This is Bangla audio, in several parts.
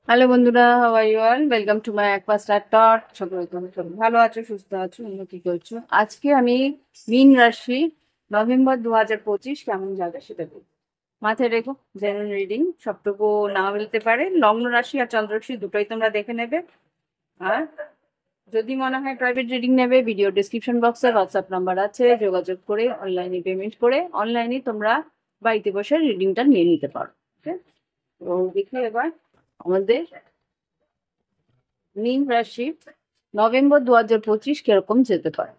হ্যালো বন্ধুরা, how are you all? Welcome to my একপা স্টার টট। সকলে তোমরা সবাই ভালো আছো, সুস্থ আছো, অন্য কি করছো? আজকে আমি মীন রাশি নভেম্বর 2025 কেমন যাবে সেটা বলবো। মাথায় রেখো, জেনারেল রিডিং, সবটুকু না মিলতে পারে। লগ্ন রাশি আর চন্দ্র রাশি দুটোই তোমরা দেখে নেবে। আর যদি মনে হয় প্রাইভেট রিডিং নেবে, ভিডিও ডিসক্রিপশন বক্সে হোয়াটসঅ্যাপ নাম্বার আছে, যোগাযোগ করে অনলাইনে পেমেন্ট করে অনলাইনে তোমরা বাড়িতে বসে রিডিংটা নিয়ে নিতে পারো। ওকে, তো দেখি এবার আমাদের মীন রাশি নভেম্বর 2025 কিরকম যেতে পারে।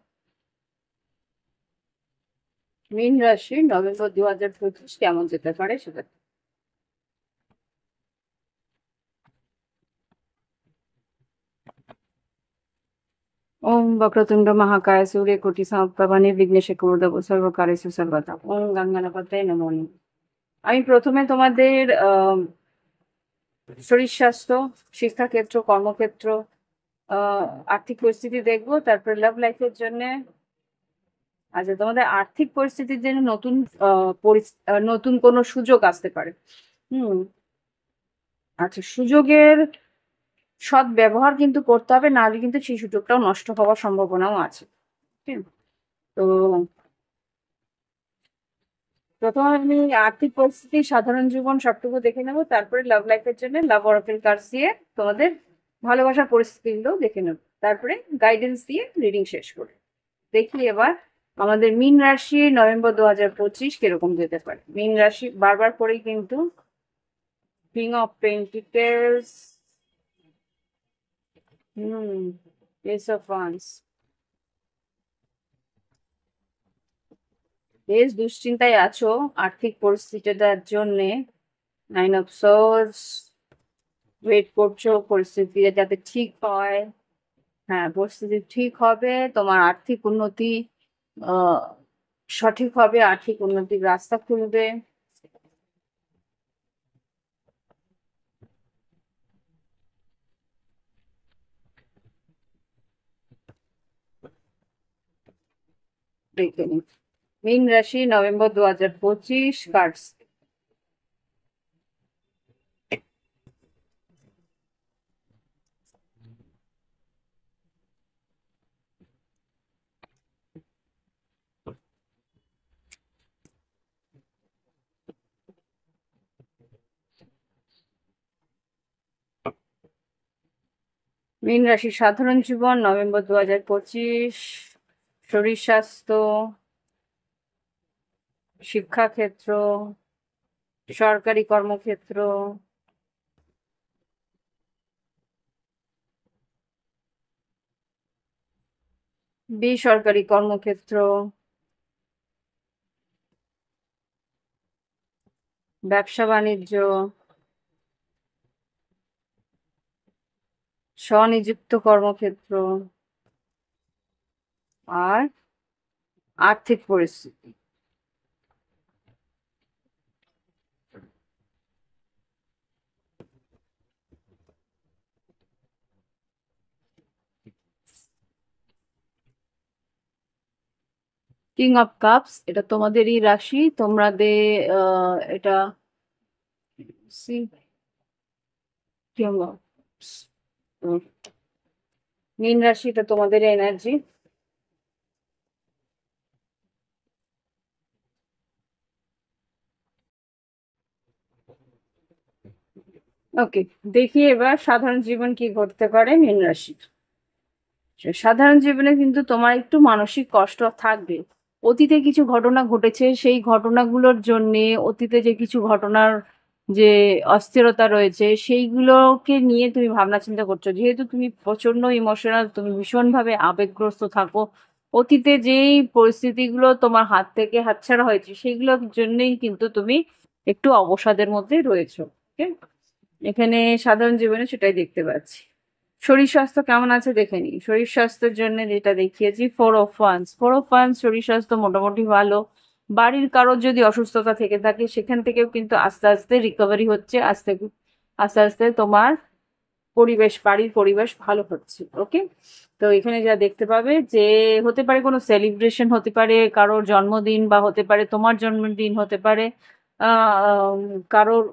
মীন রাশি নভেম্বর 2025 কেমন যেতে পারে সেটা। ওম বক্রতুণ্ড মহাকায় সূর্যকোটি সমপ্রভা নির্বিঘ্নে কুরুদেব সর্বকার্যেষু সর্বদা। ওম গঙ্গানাপতয়ে নমো নমঃ। আমি প্রথমে তোমাদের শরীর স্বাস্থ্য, শিক্ষাক্ষেত্র, কর্মক্ষেত্র, আহ আর্থিক পরিস্থিতি দেখবো, তারপরে লাভ লাইফের জন্য। আচ্ছা, তোমাদের আর্থিক পরিস্থিতির জন্য নতুন কোনো সুযোগ আসতে পারে। হুম। আচ্ছা, সুযোগের সৎ ব্যবহার কিন্তু করতে হবে, নাহলে কিন্তু সেই সুযোগটাও নষ্ট হওয়ার সম্ভাবনাও আছে। ঠিক আছে? তো প্রথমে আমি আর্থিক পরিস্থিতি, সাধারণ জীবন সবটুকু দেখে নেবো, তারপরে লাভ লাইফের জন্য লাভ অরাকেল কার্ডস দিয়ে তোমাদের ভালোবাসার পরিস্থিতিগুলো দেখে নেবো, তারপরে গাইডেন্স দিয়ে রিডিং শেষ করে দেখি এবার আমাদের মীন রাশি নভেম্বর 2025 কিরকম যেতে পারে। মীন রাশি বারবার করেই কিন্তু king of pentacles, S of wands, বেশ দুশ্চিন্তায় আছো আর্থিক পরিস্থিতিটার জন্যে। নাইন অফ সোর্স, ওয়েট করছো পরিস্থিতি যাতে ঠিক হয়। হ্যাঁ, পরিস্থিতি ঠিক হবে, তোমার আর্থিক উন্নতি আহ সঠিক হবে, আর্থিক উন্নতির রাস্তা খুলবে। দেখে নিন মীন রাশি নভেম্বর 2025 কার্ডস। মীন রাশি সাধারণ জীবন নভেম্বর 2025, শরীর স্বাস্থ্য, শিক্ষাক্ষেত্র, সরকারি কর্মক্ষেত্র, বেসরকারি কর্মক্ষেত্র, ব্যবসা বাণিজ্য, স্বনিযুক্ত কর্মক্ষেত্র, আর আর্থিক পরিস্থিতি। কিং অফ কাপস, এটা তোমাদেরই রাশি, তোমাদের এটা কিং অফ মীন রাশি, এটা তোমাদের এনার্জি। ওকে, দেখি এবার সাধারণ জীবন কি ঘটতে পারে মীন রাশির। সাধারণ জীবনে কিন্তু তোমার একটু মানসিক কষ্ট থাকবে। অতীতে কিছু ঘটনা ঘটেছে, সেই ঘটনাগুলোর জন্যে, অতীতে যে কিছু ঘটনার যে অস্থিরতা রয়েছে সেইগুলোকে নিয়ে তুমি ভাবনা চিন্তা করছো। যেহেতু তুমি প্রচন্ড ইমোশনাল, তুমি ভীষণভাবে আবেগগ্রস্ত থাকো, অতীতে যেই পরিস্থিতিগুলো তোমার হাত থেকে হাতছাড়া হয়েছে সেইগুলোর জন্যই কিন্তু তুমি একটু অবসাদের মধ্যে রয়েছো। ওকে, এখানে সাধারণ জীবনে সেটাই দেখতে পাচ্ছি। শরীর স্বাস্থ্য কেমন আছে দেখে নিই। শরীর স্বাস্থ্যের জন্য যেটা দেখিয়েছি, four of wands, four of wands, শরীর স্বাস্থ্য মোটামুটি ভালো। বাড়ির কারোর যদি অসুস্থতা থেকে থাকে সেখান থেকেও কিন্তু আস্তে আস্তে রিকভারি হচ্ছে, আস্তে আস্তে আস্তে তোমার বাড়ির পরিবেশ ভালো হচ্ছে। ওকে, তো এখানে যা দেখতে পাবে যে হতে পারে কোনো সেলিব্রেশন, হতে পারে কারোর জন্মদিন, বা হতে পারে তোমার জন্মদিন হতে পারে। আহ কারোর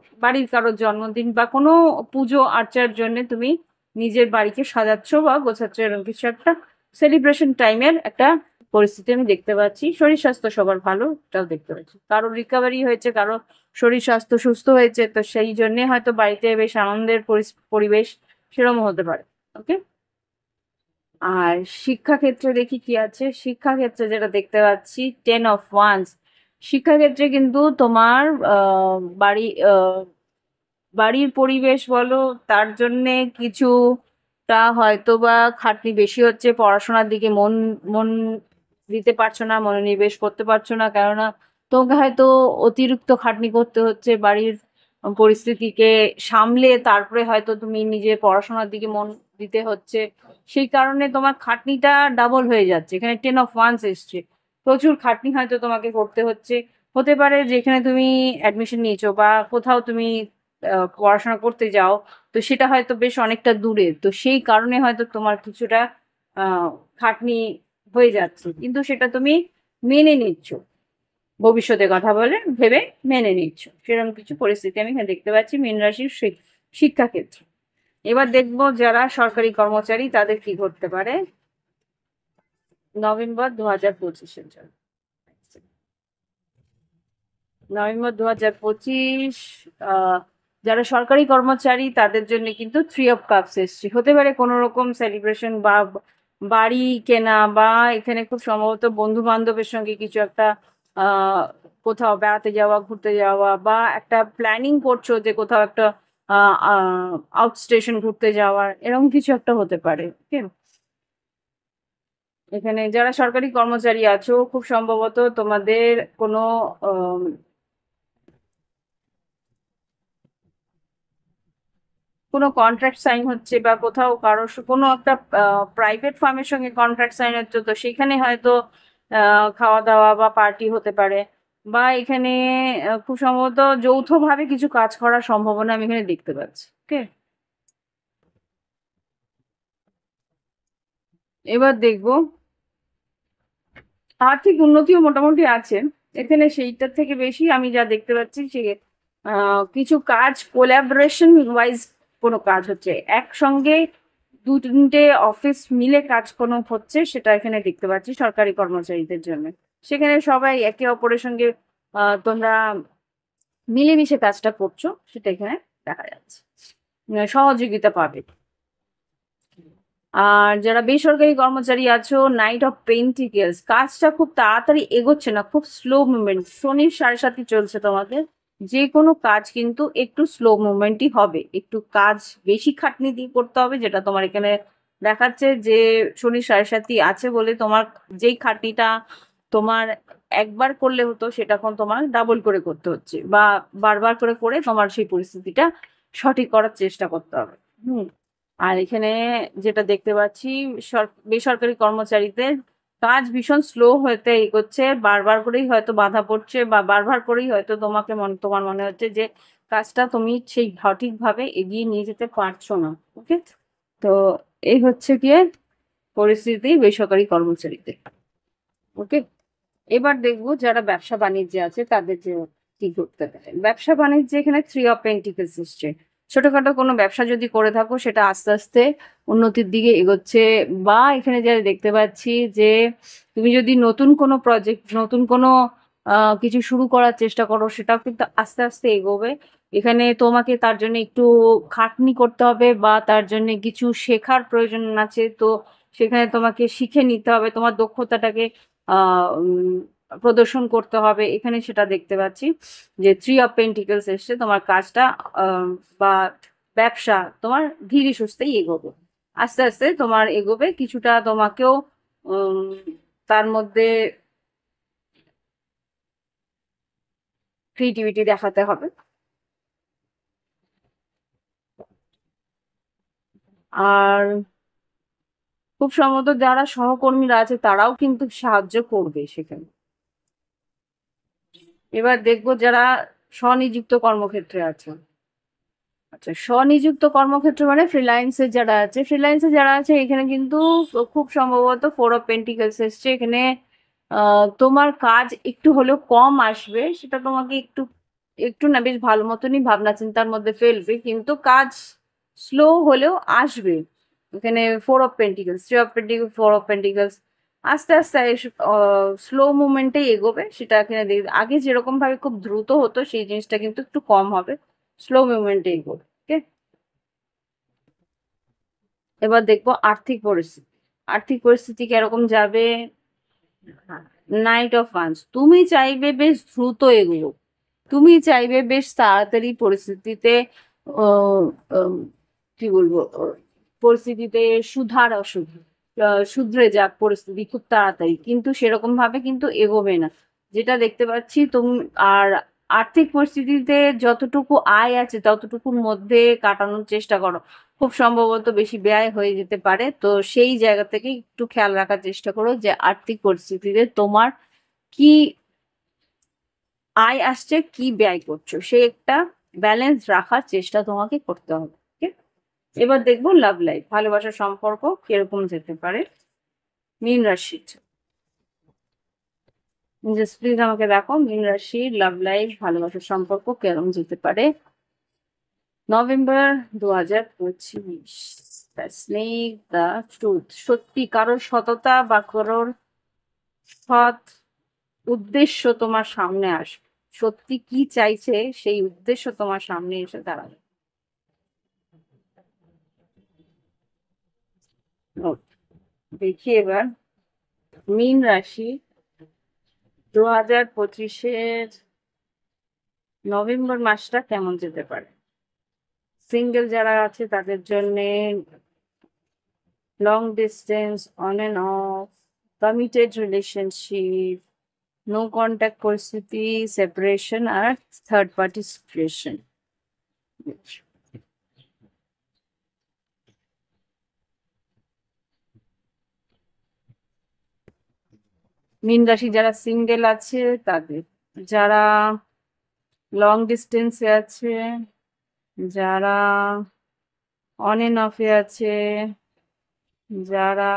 কারোর জন্মদিন বা কোনো পুজো আর্চার জন্য তুমি নিজের বাড়িকে সাজাচ্ছ বা গোছাচ্ছ, এরকম কিছু একটা সেলিব্রেশন টাইমের একটা পরিস্থিতি আমি দেখতে পাচ্ছি। শরীর স্বাস্থ্য সবার ভালো, এটাও দেখতে পাচ্ছি। কারোর রিকভারি হয়েছে, কারো শরীর স্বাস্থ্য সুস্থ হয়েছে, তো সেই জন্য হয়তো বাড়িতে বেশ আনন্দের পরিবেশ সেরকম হতে পারে। ওকে। আর শিক্ষাক্ষেত্রে দেখি কি আছে। শিক্ষাক্ষেত্রে যেটা দেখতে পাচ্ছি, 10 of Wands। শিক্ষাক্ষেত্রে কিন্তু তোমার বাড়ি বাড়ির পরিবেশ বলো, তার জন্যে কিছুটা হয়তো বা খাটনি বেশি হচ্ছে, পড়াশোনার দিকে মন মন দিতে পারছো না, মনোনিবেশ করতে পারছো না, কেননা তোমাকে হয়তো অতিরিক্ত খাটনি করতে হচ্ছে বাড়ির পরিস্থিতিকে সামলে, তারপরে হয়তো তুমি নিজে পড়াশোনার দিকে মন দিতে হচ্ছে। সেই কারণে তোমার খাটনিটা ডাবল হয়ে যাচ্ছে। এখানে 10 of Wands এসছে, প্রচুর খাটনি হয়তো তোমাকে করতে হচ্ছে। হতে পারে যেখানে তুমি অ্যাডমিশন নিয়েছো বা কোথাও তুমি পড়াশোনা করতে যাও, তো সেটা হয়তো বেশ অনেকটা দূরে, তো সেই কারণে হয়তো তোমার কিছুটা আহ খাটনি হয়ে যাচ্ছে, কিন্তু সেটা তুমি মেনে নিচ্ছ, ভবিষ্যতে কথা বলে ভেবে মেনে নিচ্ছ। সেরকম কিছু পরিস্থিতি আমি এখানে দেখতে পাচ্ছি মীন রাশির শিক্ষাক্ষেত্রে। এবার দেখবো যারা সরকারি কর্মচারী তাদের কি করতে পারে নভেম্বর 2025-এর জন্য। নভেম্বর 2025, যারা সরকারি কর্মচারী তাদের জন্য কিন্তু 3 of Cups এসছে। হতে পারে কোনো রকম সেলিব্রেশন বা বাড়ি কেনা, বা এখানে খুব সম্ভবত বন্ধু বান্ধবের সঙ্গে কিছু একটা আহ কোথাও বেড়াতে যাওয়া, ঘুরতে যাওয়া, বা একটা প্ল্যানিং করছো যে কোথাও একটা আউট স্টেশন ঘুরতে যাওয়ার, এরকম কিছু একটা হতে পারে। ওকে। এখানে যারা সরকারি কর্মচারী আছো, খুব সম্ভবত তোমাদের কোনো কোনো কন্ট্রাক্ট সাইন হচ্ছে, বা কোথাও কারোর কোনো একটা প্রাইভেট ফার্মের সঙ্গে কন্ট্রাক্ট সাইন হচ্ছে, তো সেখানে হয়তো খাওয়া দাওয়া বা পার্টি হতে পারে, বা এখানে খুব সম্ভবত যৌথভাবে কিছু কাজ করার সম্ভাবনা আমি এখানে দেখতে পাচ্ছি। ওকে। এবার দেখবো আর্থিক উন্নতিও মোটামুটি আছে এখানে। সেইটার থেকে বেশি আমি যা দেখতে পাচ্ছি সে কিছু কাজ কোলাবোরেশন ওয়াইজ কোনো কাজ হচ্ছে, একসঙ্গে দু তিনটে অফিস মিলে কাজ কোনো হচ্ছে, সেটা এখানে দেখতে পাচ্ছি সরকারি কর্মচারীদের জন্য। সেখানে সবাই একে অপরের সঙ্গে তোমরা মিলেমিশে কাজটা করছো, সেটা এখানে দেখা যাচ্ছে। সহযোগিতা পাবে। আর যারা বেসরকারি কর্মচারী আছো, Knight of Pentacles, কাজটা খুব তাড়াতাড়ি এগোচ্ছে না, খুব স্লো মুভমেন্ট। শনির 7.5 চলছে তোমাদের, যে কোনো কাজ কিন্তু একটু স্লো মুভমেন্টই হবে, একটু কাজ বেশি খাটনি দিয়ে করতে হবে, যেটা তোমার এখানে দেখাচ্ছে যে শনির 7.5 আছে বলে তোমার যেই খাটনিটা তোমার একবার করলে হতো, সেটা এখন তোমার ডাবল করে করতে হচ্ছে, বা বারবার করে করে তোমার সেই পরিস্থিতিটা সঠিক করার চেষ্টা করতে হবে। হুম। আর এখানে যেটা দেখতে পাচ্ছি, বেসরকারি কর্মচারীদের কাজ ভীষণ স্লো হতে এগোচ্ছে, বারবার করেই হয়তো বাধা পড়ছে, বা বারবার করেই হয়তো তোমার মনে হচ্ছে যে কাজটা তুমি সেই সঠিকভাবে এগিয়ে নিয়ে যেতে পারছো না। ওকে। তো এই হচ্ছে গিয়ে পরিস্থিতি বেসরকারি কর্মচারীদের। ওকে। এবার দেখবো যারা ব্যবসা বাণিজ্যে আছে তাদের যে কি করতে পারে। ব্যবসা বাণিজ্যে এখানে 3 of Pentacles এসছে। ছোটখাটো কোনো ব্যবসা যদি করে থাকো, সেটা আস্তে আস্তে উন্নতির দিকে এগোচ্ছে। বা এখানে যা দেখতে পাচ্ছি যে তুমি যদি নতুন কোনো প্রজেক্ট, নতুন কোনো কিছু শুরু করার চেষ্টা করো, সেটাও কিন্তু আস্তে আস্তে এগোবে। এখানে তোমাকে তার জন্য একটু খাটনি করতে হবে, বা তার জন্য কিছু শেখার প্রয়োজন আছে, তো সেখানে তোমাকে শিখে নিতে হবে, তোমার দক্ষতাটাকে প্রদর্শন করতে হবে। এখানে সেটা দেখতে পাচ্ছি যে 3 of Pentacles এসছে। তোমার কাজটা বা ব্যবসা তোমার ধীরে সুস্থেই এগোবে, আস্তে আস্তে তোমার এগোবে। কিছুটা তোমাকেও উম, তার মধ্যে ক্রিয়েটিভিটি দেখাতে হবে। আর খুব সম্ভবত যারা সহকর্মীরা আছে তারাও কিন্তু সাহায্য করবে সেখানে। এবার দেখবো যারা স্বনিযুক্ত কর্মক্ষেত্রে আছে। আচ্ছা, স্বনিযুক্ত কর্মক্ষেত্র মানে ফ্রিল্যান্সে যারা আছে এখানে কিন্তু খুব সম্ভবত 4 of Pentacles এসছে। এখানে তোমার কাজ একটু হলেও কম আসবে, সেটা তোমাকে একটু একটু না বেশ ভালো মতনই ভাবনা চিন্তার মধ্যে ফেলবে, কিন্তু কাজ স্লো হলেও আসবে। এখানে 4 of pentacles, 3 of pentacles, 4 of pentacles, আস্তে আস্তে স্লো মুভমেন্টে এগোবে। সেটা এখানে আগে যেরকম ভাবে খুব দ্রুত হতো সেই জিনিসটা কিন্তু একটু কম হবে, স্লো মুভমেন্টে এগোবে। ওকে, এবার দেখবো আর্থিক পরিস্থিতি। আর্থিক পরিস্থিতি কিরকম যাবে? নাইট অফ ওয়ান্স, তুমি চাইবে বেশ দ্রুত এগুলো, তুমি চাইবে বেশ তাড়াতাড়ি পরিস্থিতিতে আহ, উম, কি বলবো, পরিস্থিতিতে সুধার অসুখ শুধরে যাক পরিস্থিতি খুব তাড়াতাড়ি, কিন্তু সেরকম ভাবে কিন্তু এগোবে না যেটা দেখতে পাচ্ছি তুমি। আর আর্থিক পরিস্থিতিতে যতটুকু আয় আছে ততটুকুর মধ্যে কাটানোর চেষ্টা করো। খুব সম্ভবত বেশি ব্যয় হয়ে যেতে পারে, তো সেই জায়গা থেকে একটু খেয়াল রাখার চেষ্টা করো যে আর্থিক পরিস্থিতিতে তোমার কি আয় আসছে কি ব্যয় করছো, সে একটা ব্যালেন্স রাখার চেষ্টা তোমাকে করতে হবে। Okay? এবার দেখবো লাভ লাইফ, ভালোবাসার সম্পর্ক কিরকম যেতে পারে মীন রাশি। জাস্ট প্লিজ আমাকে দেখো মীন রাশি লাভ লাইফ ভালোবাসার সম্পর্ক কিরকম যেতে পারে নভেম্বর 2025। স্নেক দা ট্রুথ, সত্যি কারোর সততা বা কারোর সৎ উদ্দেশ্য তোমার সামনে আসবে। সত্যি কি চাইছে সেই উদ্দেশ্য তোমার সামনে এসে দাঁড়াবে। Okay, দেখি এবার মীন রাশি 2025-এর নভেম্বর মাসটা কেমন যেতে পারে। সিঙ্গেল যারা আছে তাদের জন্য long distance, on and off, committed relationship, no contact পরিস্থিতি, সেপারেশন আর থার্ড পার্টি সিচুয়েশন। মীন রাশি যারা সিঙ্গেল আছে তাদের, যারা লং ডিস্টেন্সে আছে, যারা অন এন্ড অফে আছে, যারা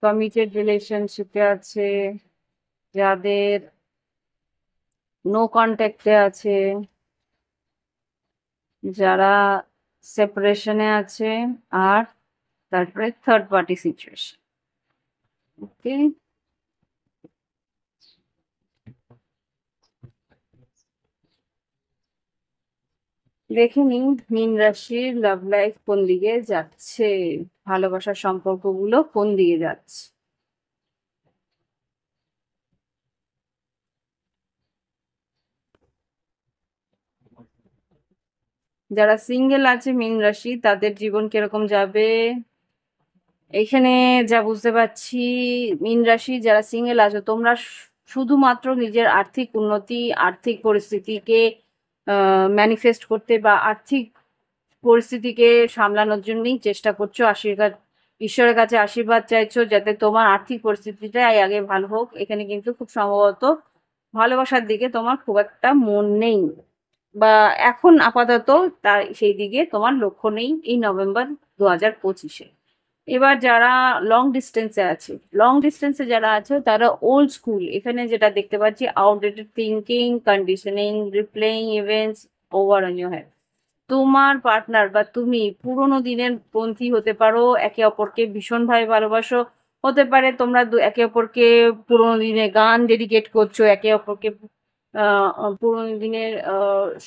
কমিটেড রিলেশনশিপে আছে, যাদের নো কন্ট্যাক্টে আছে, যারা সেপারেশনে আছে, আর তারপরে থার্ড পার্টি সিচুয়েশন। ওকে, দেখে নিন মীন রাশির লাভ লাইফ কোন দিকে যাচ্ছে, ভালোবাসার সম্পর্কগুলো কোন দিকে যাচ্ছে। যারা সিঙ্গেল আছে মীন রাশি তাদের জীবন কিরকম যাবে এখানে যা বুঝতে পারছি, মীন রাশি যারা সিঙ্গেল আছো তোমরা শুধুমাত্র নিজের আর্থিক উন্নতি, আর্থিক পরিস্থিতিকে ম্যানিফেস্ট করতে বা আর্থিক পরিস্থিতিকে সামলানোর জন্যই চেষ্টা করছো। আশীর্বাদ, ঈশ্বরের কাছে আশীর্বাদ চাইছো যাতে তোমার আর্থিক পরিস্থিতিটাই আগে ভালো হোক। এখানে কিন্তু খুব সম্ভবত ভালোবাসার দিকে তোমার খুব একটা মন নেই, বা এখন আপাতত তার সেই দিকে তোমার লক্ষ্য নেই এই নভেম্বর 2025-এ। এবার যারা লং ডিস্টেন্সে আছে, লং ডিস্টেন্সে যারা আছে তারা ওল্ড স্কুল, এখানে যেটা দেখতে পাচ্ছি outdated thinking, conditioning, replaying events over on your head. তোমার পার্টনার বা তুমি পুরোনো দিনের পন্থী হতে পারো, একে অপরকে ভীষণভাবে ভালোবাসো। হতে পারে তোমরা একে অপরকে পুরোনো দিনে গান ডেডিকেট করছো, একে অপরকে পুরোনো দিনের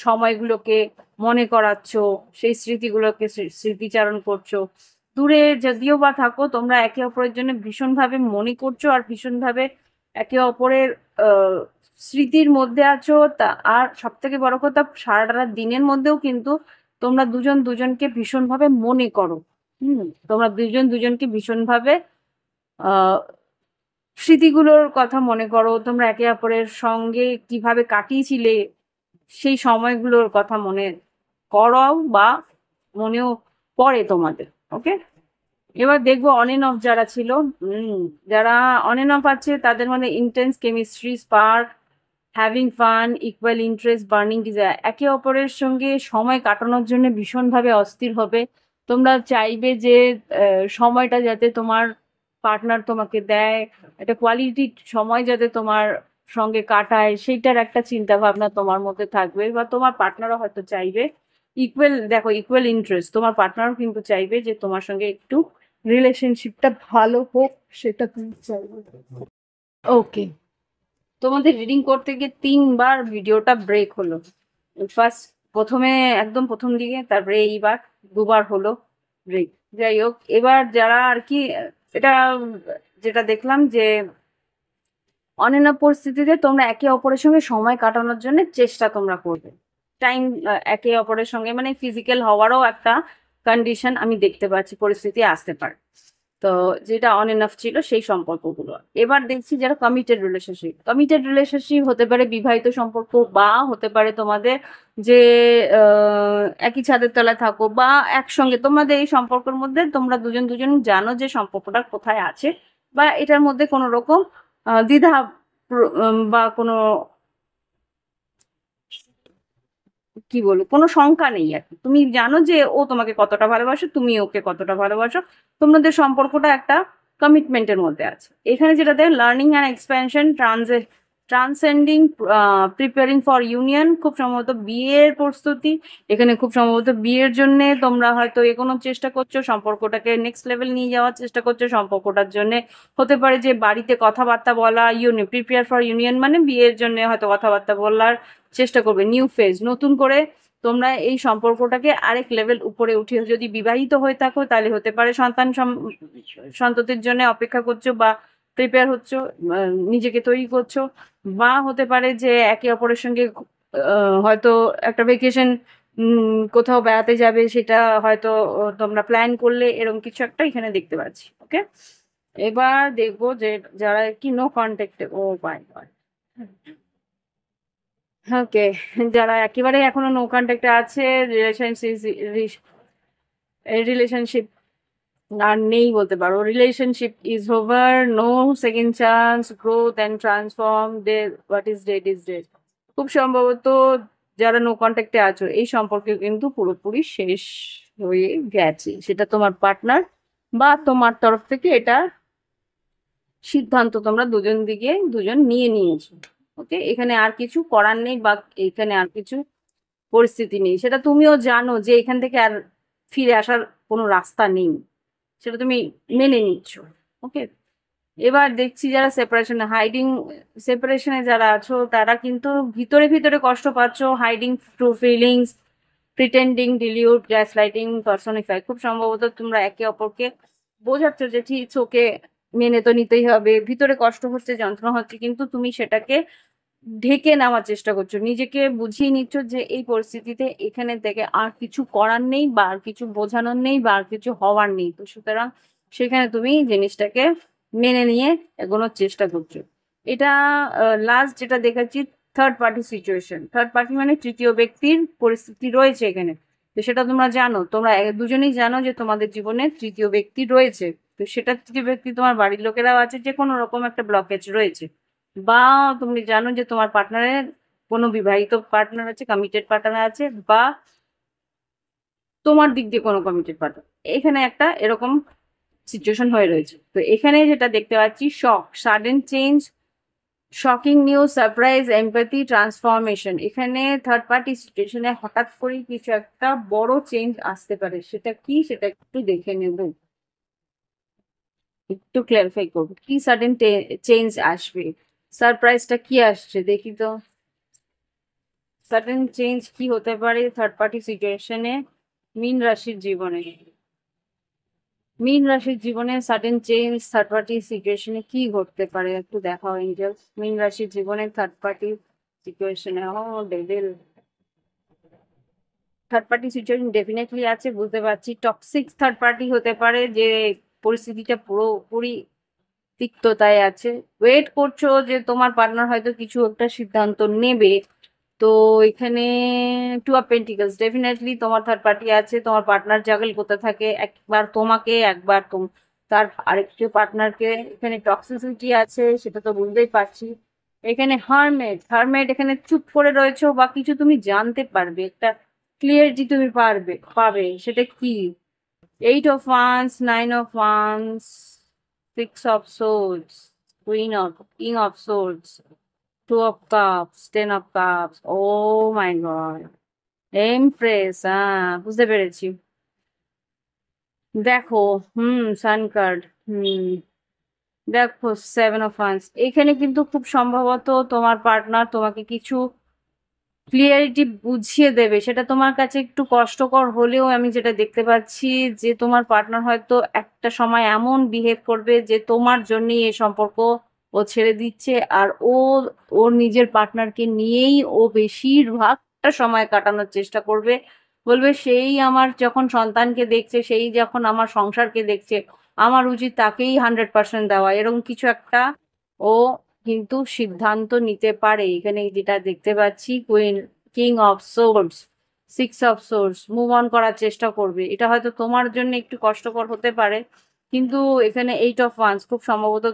সময়গুলোকে মনে করাচ্ছো, সেই স্মৃতিগুলোকে স্মৃতিচারণ করছো। দূরে যদিও বা থাকো তোমরা একে অপরের জন্য ভীষণভাবে মনে করছো আর ভীষণভাবে একে অপরের আহ স্মৃতির মধ্যে আছো। তা আর সব থেকে বড় কথা সারাটা দিনের মধ্যেও কিন্তু তোমরা দুজন দুজনকে ভীষণভাবে মনে করো। তোমরা দুজন দুজনকে ভীষণভাবে আহ স্মৃতিগুলোর কথা মনে করো, তোমরা একে অপরের সঙ্গে কিভাবে কাটিয়েছিলে সেই সময়গুলোর কথা মনে করাও বা মনেও পড়ে তোমাদের। ওকে, এবার দেখবো অন এন্ড অফ যারা ছিল, যারা অন এন্ড অফ আছে তাদের মানে intense chemistry, spark, having fun, equal interest, burning desire, একে অপরের সঙ্গে সময় কাটানোর জন্য ভীষণভাবে অস্থির হবে। তোমরা চাইবে যে সময়টা যাতে তোমার পার্টনার তোমাকে দেয়, একটা কোয়ালিটি সময় যাতে তোমার সঙ্গে কাটায় সেইটার একটা চিন্তা ভাবনা তোমার মধ্যে থাকবে, বা তোমার পার্টনারও হয়তো চাইবে ইকুয়াল, দেখো ইকুয়াল ইন্টারেস্ট, তোমার পার্টনারও কিন্তু চাইবে যে তোমার সঙ্গে একটু রিলেশনশিপটা ভালো হোক, সেটা তুমি চাইবে। ওকে, তোমাদের রিডিং করতে গিয়ে 3বার ভিডিওটা ব্রেক হলো। ফার্স্ট, প্রথমে একদম প্রথম দিকে, তারপরে এইবার 2বার হলো ব্রেক। যাই হোক, এবার যারা আর কি এটা যেটা দেখলাম যে অন্যান্য পরিস্থিতিতে তোমরা একে অপরের সঙ্গে সময় কাটানোর জন্য চেষ্টা তোমরা করবে। টাইম একে অপরের সঙ্গে মানে ফিজিক্যাল হওয়ারও একটা কন্ডিশন আমি দেখতে পাচ্ছি, পরিস্থিতি আসতে পারে। তো যেটা অন এনাফ ছিল সেই সম্পর্কগুলো। এবার দেখছি যারা কমিটেড রিলেশনশিপ হতে পারে বিবাহিত সম্পর্ক, বা হতে পারে তোমাদের যে একই ছাদের তলায় থাকো বা একসঙ্গে, তোমাদের এই সম্পর্কের মধ্যে তোমরা দুজন দুজন জানো যে সম্পর্কটা কোথায় আছে, বা এটার মধ্যে কোনো রকম দ্বিধা বা কোনো কি বলবো কোনো শঙ্কা নেই আর কি। তুমি জানো যে ও তোমাকে কতটা ভালোবাসো, তুমি ওকে কতটা ভালোবাসো, তোমাদের সম্পর্কটা একটা কমিটমেন্টের মধ্যে আছে। এখানে যেটা দেখ, learning and expansion, transcending, preparing for union, খুব সম্ভবত বিয়ের প্রস্তুতি। এখানে খুব সম্ভবত বিয়ের জন্য তোমরা হয়তো এগোনোর চেষ্টা করছো, সম্পর্কটাকে নেক্সট লেভেল নিয়ে যাওয়ার চেষ্টা করছো। সম্পর্কটার জন্য হতে পারে যে বাড়িতে কথাবার্তা বলা, প্রিপেয়ার ফর ইউনিয়ন মানে বিয়ের জন্য হয়তো কথাবার্তা বলার চেষ্টা করবে। নিউ ফেজ, নতুন করে তোমরা এই সম্পর্কটাকে আরেক লেভেল উপরে উঠিয়ে, যদি বিবাহিত হয়ে থাকো তাহলে হতে পারে সন্ততির জন্য অপেক্ষা করছো বা প্রিপেয়ার হচ্ছো, নিজেকে তৈরি করছো, বা হতে পারে যে একে অপরের সঙ্গে হয়তো একটা ভেকেশন কোথাও বেড়াতে যাবে, সেটা হয়তো তোমরা প্ল্যান করলে, এরকম কিছু একটা এখানে দেখতে পাচ্ছি। ওকে, এবার দেখবো যে যারা কি নো কন্ট্যাক্টে, ও বাই গড, ওকে, যারা একেবারে এখনো নো কন্ট্যাক্টে আছে, রিলেশনশিপ আর নেই বলতে পারো, relationship is over, no second chance, growth and transform, the what is dead is dead. খুব সম্ভবত যারা নো কন্ট্যাক্টে আছো এই সম্পর্কে কিন্তু পুরোপুরি শেষ হয়ে গেছে, সেটা তোমার পার্টনার বা তোমার তরফ থেকে এটা সিদ্ধান্ত তোমরা দুজন নিয়ে নিয়েছো। ওকে, এখানে আর কিছু করার নেই, বা এখানে আর কিছু পরিস্থিতি নেই, সেটা তুমিও জানো যে এখান থেকে আর ফিরে আসার কোনো রাস্তা নেই, সেটা তুমি মেনে নিচ্ছ। ওকে, এবার দেখছি যারা সেপারেশনে যারা আছো তারা কিন্তু ভিতরে ভিতরে কষ্ট পাচ্ছ, hiding true feelings, pretending, ডিলিউট, gaslighting, personify. খুব সম্ভবত তোমরা একে অপরকে বোঝাচ্ছ যে ঠিক ওকে, মেনে তো নিতেই হবে, ভিতরে কষ্ট হচ্ছে, যন্ত্রণা হচ্ছে, কিন্তু তুমি সেটাকে ঢেকে নেওয়ার চেষ্টা করছো, নিজেকে বুঝিয়ে নিচ্ছ যে এই পরিস্থিতিতে এখানে থেকে আর কিছু করার নেই, বা আর কিছু বোঝানোর নেই, বা আর কিছু হওয়ার নেই। তো সুতরাং সেখানে তুমি জিনিসটাকে মেনে নিয়ে এগোনোর চেষ্টা করছো। এটা লাস্ট যেটা দেখাচ্ছি, থার্ড পার্টি মানে তৃতীয় ব্যক্তির পরিস্থিতি রয়েছে এখানে। তো সেটা তোমরা জানো, তোমরা দুজনেই জানো যে তোমাদের জীবনে তৃতীয় ব্যক্তি রয়েছে। তো সেটা তৃতীয় ব্যক্তি তোমার বাড়ির লোকেরাও আছে, যে কোনো রকম একটা ব্লকেজ রয়েছে, বা তুমি জানো যে তোমার পার্টনারের কোনো বিবাহিত পার্টনার আছে, কমিটেড পার্টনার আছে, বা তোমার দিক দিয়ে কোনো কমিটেড পার্টনার, এখানে একটা এরকম সিচুয়েশন হয়ে রয়েছে। তো এখানে যেটা দেখতে পাচ্ছি, shock, sudden change, shocking news, surprise, empathy, transformation. এখানে থার্ড পার্টি সিচুয়েশনে হঠাৎ করে কিছু একটা বড় চেঞ্জ আসতে পারে, সেটা কি সেটা একটু দেখে নেব, একটু ক্লারিফাই করবো কি সাডেন চেঞ্জ আসবে, সারপ্রাইজটা কি আসছে দেখি তো। সাডেন চেঞ্জ কি হতে পারে থার্ড পার্টি সিচুয়েশনে মীন রাশির জীবনে? মীন রাশির জীবনে সাডেন চেঞ্জ থার্ড পার্টি সিচুয়েশনে কি ঘটতে পারে একটু দেখাও এঞ্জেলস। মীন রাশির জীবনে থার্ড পার্টি সিচুয়েশনে, oh devil, third party situation definitely আছে, বুঝতে পারছি। টক্সিক থার্ড পার্টি হতে পারে, যে পরিস্থিতিটা পুরোপুরি তিক্ততায় আছে, ওয়েট করছো যে তোমার পার্টনার হয়তো কিছু একটা সিদ্ধান্ত নেবে। তো এখানে টু অফ পেন্টিকলস, ডেফিনেটলি তোমার থার্ড পার্টি আছে, তোমার পার্টনার জাগল করতে থাকে, একবার তোমাকে একবার তার আরেকটি পার্টনারকে। এখানে টক্সিসিটি আছে, সেটা তো বুঝতেই পারছি। এখানে হারমেট এখানে চুপ করে রয়েছো, বা কিছু তুমি জানতে পারবে, একটা ক্লিয়ারিটি তুমি পাবে, সেটা কি? 8 of Wands, 9 of Wands, 6 of Swords, Queen of King of Swords, 2 of Cups, 10 of Cups, oh my God, Empress, বুঝতে পেরেছি। দেখো, সান কার্ড, দেখো 7 of Wands, এখানে কিন্তু খুব সম্ভবত তোমার পার্টনার তোমাকে কিছু ক্লিয়ারিটি বুঝিয়ে দেবে। সেটা তোমার কাছে একটু কষ্টকর হলেও আমি যেটা দেখতে পাচ্ছি যে তোমার পার্টনার হয়তো একটা সময় এমন বিহেভ করবে যে তোমার জন্যই এই সম্পর্ক ও ছেড়ে দিচ্ছে, আর ওর নিজের পার্টনারকে নিয়েই ও বেশিরভাগটা সময় কাটানোর চেষ্টা করবে। বলবে সেই আমার যখন সন্তানকে দেখছে, সেই যখন আমার সংসারকে দেখছে, আমার উচিত তাকেই 100% দেওয়া, এরকম কিছু একটা ও কিন্তু সিদ্ধান্ত নিতে পারে। এখানে যেটা দেখতে পাচ্ছি, king of swords, 6 of Swords, move on করার চেষ্টা করবে। এটা হয়তো তোমার জন্য একটু কষ্টকর হতে পারে, কিন্তু এখানে 8 of Wands, খুব সম্ভবত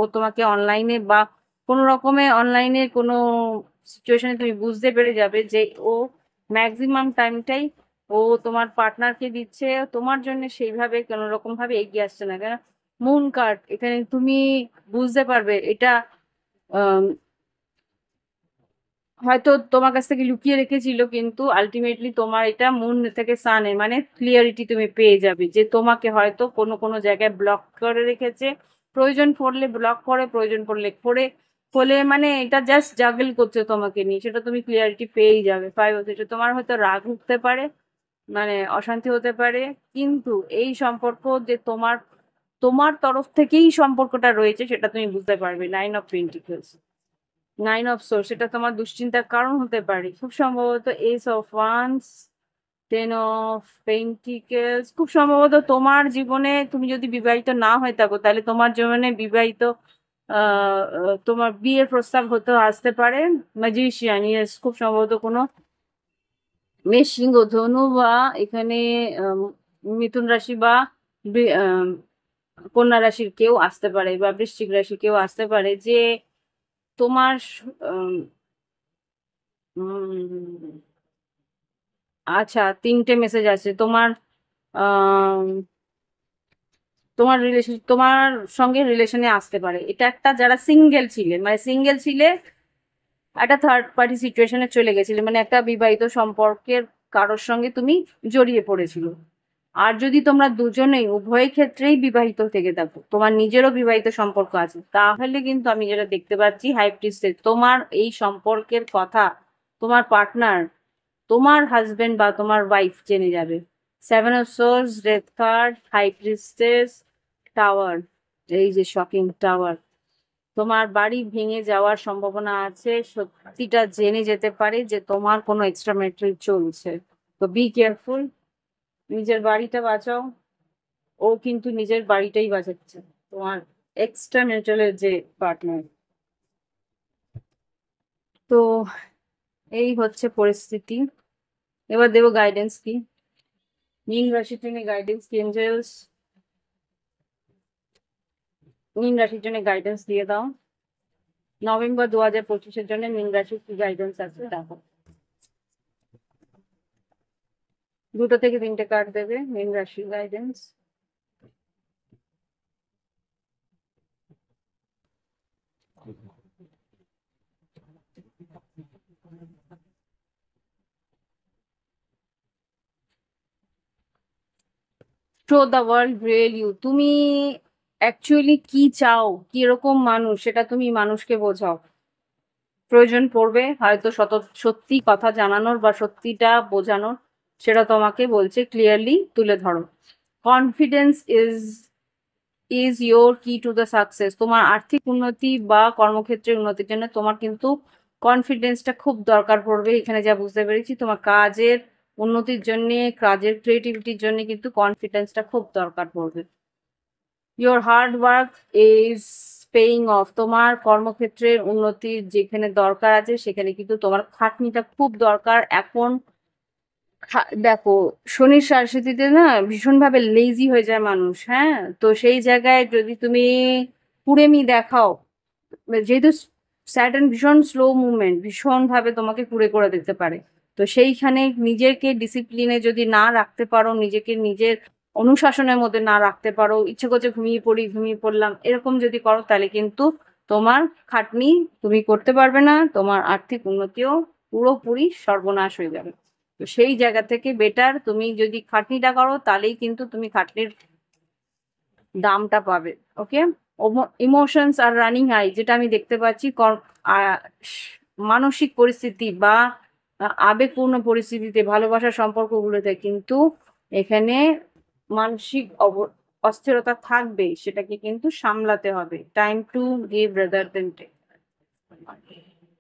ও তোমাকে অনলাইনে বা কোনো রকমে অনলাইনে কোনো সিচুয়েশনে তুমি বুঝতে পেরে যাবে যে ও ম্যাক্সিমাম টাইমটাই ও তোমার পার্টনারকে দিচ্ছে, তোমার জন্য সেইভাবে কোনো রকম ভাবে এগিয়ে আসছে না। কেন মুন কার্ড, এখানে তুমি বুঝতে পারবে এটা আম, হয়তো তোমার কাছ থেকে লুকিয়ে রেখেছিল, কিন্তু আলটিমেটলি তোমার এটা মুন থেকে সানে মানে ক্লিয়ারিটি তুমি পেয়ে যাবে যে তোমাকে হয়তো কোনো কোনো জায়গায় ব্লক করে রেখেছে। প্রয়োজন পড়লে ব্লক করে, প্রয়োজন পড়লে করে ফলে মানে এটা জাস্ট জাগল করছে তোমাকে নিয়ে, সেটা তুমি ক্লিয়ারিটি পেয়েই যাবে। 5 of Swords, তোমার হয়তো রাগ উঠতে পারে, মানে অশান্তি হতে পারে, কিন্তু এই সম্পর্ক যে তোমার তোমার তরফ থেকেই সম্পর্কটা রয়েছে সেটা তুমি বুঝতে পারবে। 9 of Pentacles, 9 of Swords, সেটা তোমার দুশ্চিন্তার কারণ হতে পারে খুব সম্ভবত। Ace of Wands, 10 of Pentacles, খুব সম্ভবত তোমার জীবনে তুমি যদি বিবাহিত না হয়ে থাকো তাহলে তোমার জীবনে বিবাহিত তোমার বিয়ের প্রস্তাব হতে আসতে পারে। ম্যাজিশিয়ান, ইয়েস, খুব সম্ভবত কোনো মেষ, সিংহ, ধনু বা এখানে আম, মিথুন রাশি বা কন্যা রাশির কেউ আসতে পারে বা বৃশ্চিক রাশির কেউ আসতে পারে যে তোমার উম, আচ্ছা, 3টে মেসেজ আছে তোমার। আম, তোমার রিলেশন তোমার সঙ্গে রিলেশনে আসতে পারে। এটা একটা, যারা সিঙ্গেল ছিলে মানে সিঙ্গেল ছিলে, একটা থার্ড পার্টি সিচুয়েশনে চলে গেছিলে, মানে একটা বিবাহিত সম্পর্কের কারোর সঙ্গে তুমি জড়িয়ে পড়েছিল। আর যদি তোমরা দুজনেই উভয় ক্ষেত্রেই বিবাহিত থেকে থাকো, তোমার নিজেরও বিবাহিত সম্পর্ক আছে, তাহলে কিন্তু আমি যেটা দেখতে পাচ্ছি হাই প্রিস্টেস, তোমার এই সম্পর্কের কথা তোমার পার্টনার, তোমার হাজবেন্ড বা তোমার ওয়াইফ জেনে যাবে। 7 of Swords, death card, high priestess, tower, এই যে শকিং টাওয়ার, তোমার বাড়ি ভেঙে যাওয়ার সম্ভাবনা আছে, সত্যিটা জেনে যেতে পারে যে তোমার কোনো এক্সট্রা ম্যারিটাল চলছে। তো বি কেয়ারফুল, নিজের বাড়িটা বাঁচাও। ও কিন্তু নিজের বাড়িটাই বাঁচাচ্ছে, তোমার এক্সট্রা ম্যারিটালের যে পার্টনার। তো এই হচ্ছে পরিস্থিতি। এবার দেবো গাইডেন্স কি, মীন রাশির জন্য গাইডেন্স কি এঞ্জেলস, মীন রাশির জন্য গাইডেন্স দিয়ে দাও। নভেম্বর 2025-এর জন্য মীন রাশির কি গাইডেন্স আছে দেখো। 2 থেকে 3টে কার্ড দেবে মীন রাশির guidance. Show the world real you, তুমি অ্যাকচুয়ালি কি চাও, কিরকম মানুষ, সেটা তুমি মানুষকে বোঝাও। প্রয়োজন পড়বে হয়তো সত্যি কথা জানানোর বা সত্যিটা বোঝানোর, সেটা তোমাকে বলছে ক্লিয়ারলি তুলে ধরো। কনফিডেন্স ইজ ইজ ইয়োর কি টু দ্য সাকসেস, তোমার আর্থিক উন্নতি বা কর্মক্ষেত্রে উন্নতির জন্য তোমার কিন্তু কনফিডেন্সটা খুব দরকার পড়বে। এখানে যা বুঝতে পেরেছি তোমার কাজের উন্নতির জন্য, কাজের ক্রিয়েটিভিটির জন্য কিন্তু কনফিডেন্সটা খুব দরকার পড়বে। Your hard work is paying of, তোমার কর্মক্ষেত্রের উন্নতির যেখানে দরকার আছে সেখানে কিন্তু তোমার খাটনিটা খুব দরকার এখন। দেখো, শনির সাড়ে না ভীষণভাবে লেজি হয়ে যায় মানুষ, হ্যাঁ, তো সেই জায়গায় যদি তুমি কুড়েমি দেখাও, যেহেতু স্যাটার্ন ভীষণ স্লো মুভমেন্ট, ভীষণ ভাবে তোমাকে কুড়ে করে দিতে পারে। তো সেইখানে নিজেকে ডিসিপ্লিনে যদি না রাখতে পারো, নিজেকে নিজের অনুশাসনের মধ্যে না রাখতে পারো, ইচ্ছে করছে ঘুমিয়ে পড়লাম, এরকম যদি করো তাহলে কিন্তু তোমার খাটনি তুমি করতে পারবে না, তোমার আর্থিক উন্নতিও পুরোপুরি সর্বনাশ হয়ে যাবে। তো সেই জায়গা থেকে বেটার তুমি যদি খাটনিটা করো, তাহলেই কিন্তু তুমি খাটনির দামটা পাবে। ওকে, ইমোশনস আর রানিং হাই, যেটা আমি দেখতে পাচ্ছি মানসিক পরিস্থিতি বা আবেগপূর্ণ পরিস্থিতিতে ভালোবাসার সম্পর্কগুলোতে কিন্তু এখানে মানসিক অস্থিরতা থাকবে, সেটাকে কিন্তু সামলাতে হবে। Time to give rather than take.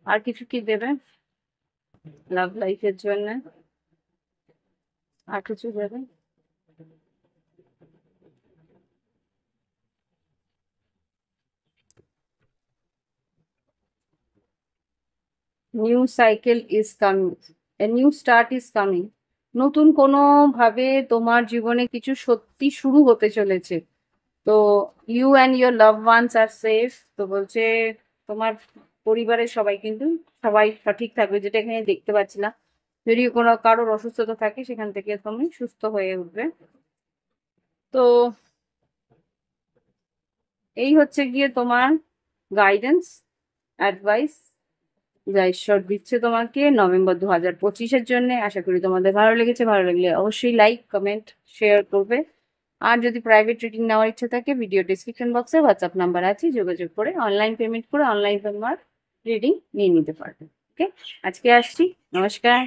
আর কিছু কি দেবে লাভ লাইফের জন্য? আর কিছু দেবে? New cycle is coming, a new start is coming. নতুন কোনো ভাবে তোমার জীবনে কিছু সত্যি শুরু হতে চলেছে। তো you and your love ones are safe. তো বলছে তোমার পরিবারের সবাই কিন্তু সবাই সঠিক থাকবে, যেটা এখানে দেখতে পাচ্ছিলাম। যদি কোনো কারোর অসুস্থতা থাকে, সেখান থেকে তুমি সুস্থ হয়ে উঠবে। তো এই হচ্ছে গিয়ে তোমার গাইডেন্স, অ্যাডভাইস যা ঈশ্বর দিচ্ছে তোমাকে নভেম্বর 2025-এর জন্য। আশা করি তোমাদের ভালো লেগেছে। ভালো লাগলে অবশ্যই লাইক, কমেন্ট, শেয়ার করবে। আর যদি প্রাইভেট রিডিং নেওয়ার ইচ্ছে থাকে, ভিডিও ডিসক্রিপশন বক্সে হোয়াটসঅ্যাপ নাম্বার আছে, যোগাযোগ করে অনলাইন পেমেন্ট করে অনলাইন তোমার রিডিং নিয়ে নিতে পারবে। ওকে, আজকে আসছি, নমস্কার।